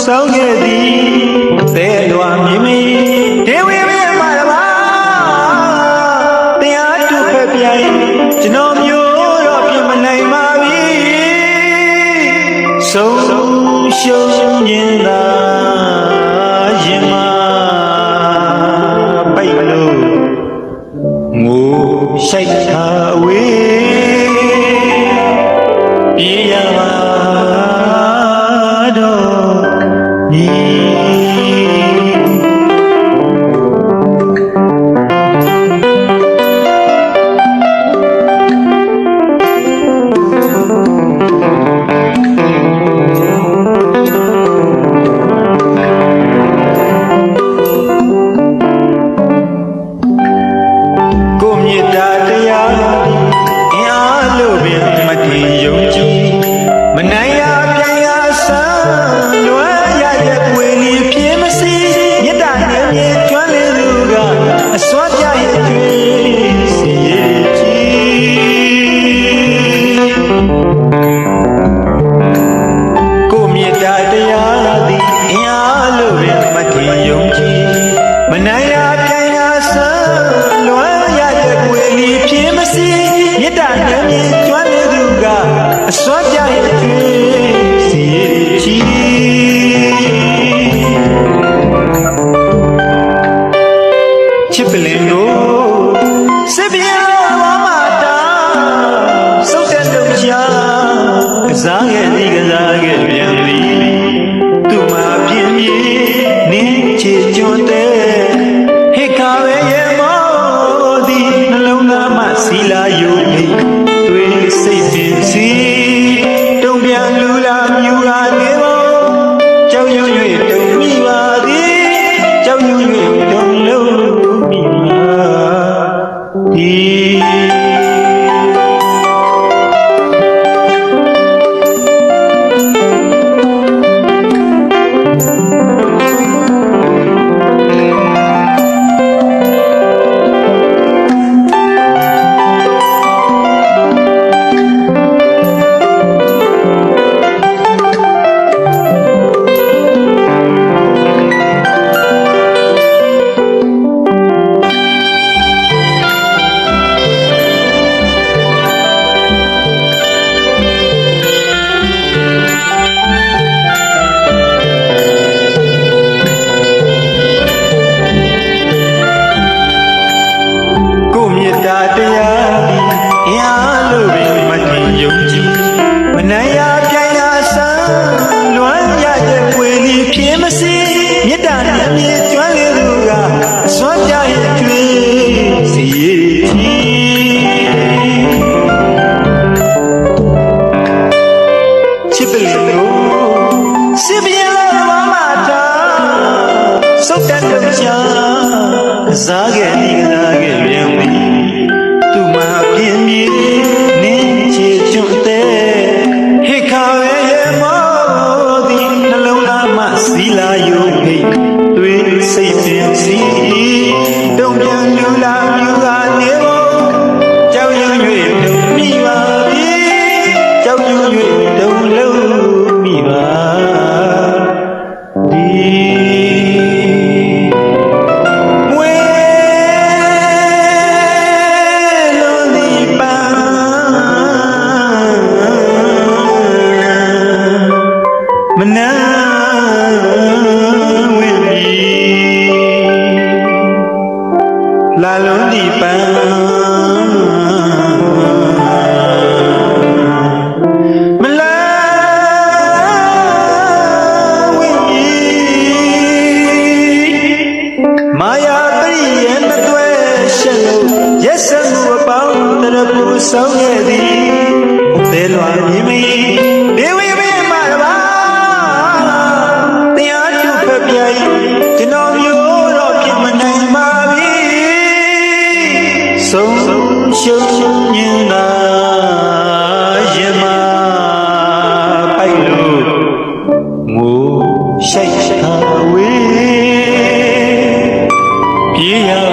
ဆောင်ခဲ့သည်သဲလွာမြင်မီဒေဝီမင်းမာရပါတရားတူဖက်ပြိုင်ကျွန်တော်မျိုးတော့ပြင်မနိုင်ပါဘူးဆုံးရှုံးနေတာရင်မပိုက်လို့ငိုရှိုက်ခါဝေးပြေးရပါတော့ညီစားခဲ့သည်ကစားခဲ့ပြန်သည်သူ့မှာပြင်းပြင်းနင်းချေကျွန်းတဲ့ဟိခါပဲရဲ့မောသည်နှလုံးသားမှစီလာယုံမိတွေးစိတ်ပင်စီတုံပြန်လူလာမြူလာနေပေါ်ကြောက်ရွံ့၍တုံမိပါသည်ကြောက်ရွံ့၍တုံလုံးမိပါသည်စားခဲ့သည်ကစားခဲ့ပြန်သည်သူ့မှာပြင်းပြင်းနင်းချေကျွန်းတဲ့ဟိခါပဲရဲ့မောသည်နှလုံးသားမှစီလာယုံဖိတ်တွေးစိတ်ပင်စီတုံပြန်လူလာမြူလာနေပေါ်ကြောက်ရွံ့၍တုံမိပါပြီကြောက်ရွံ့၍တုံလုံးမိပါမနာဝိလီလာလုံးဒီပန်းမလာဝိလီမာယာပရိယေမတွဲရှက်လို့ရက်စမှုအပေါင်းတရပူဆောင်ခဲ့သည်ဘယ်လွာမြင်မီဒေဝီမင်းမာရပါကျွန်တော်မျိုးတော့ပြင်မနိုင်ပါဘူးဆုံးရှုံးနေတာရင်မပိုက်လို့ငိုရှိုက်ခါဝေးပြေးရ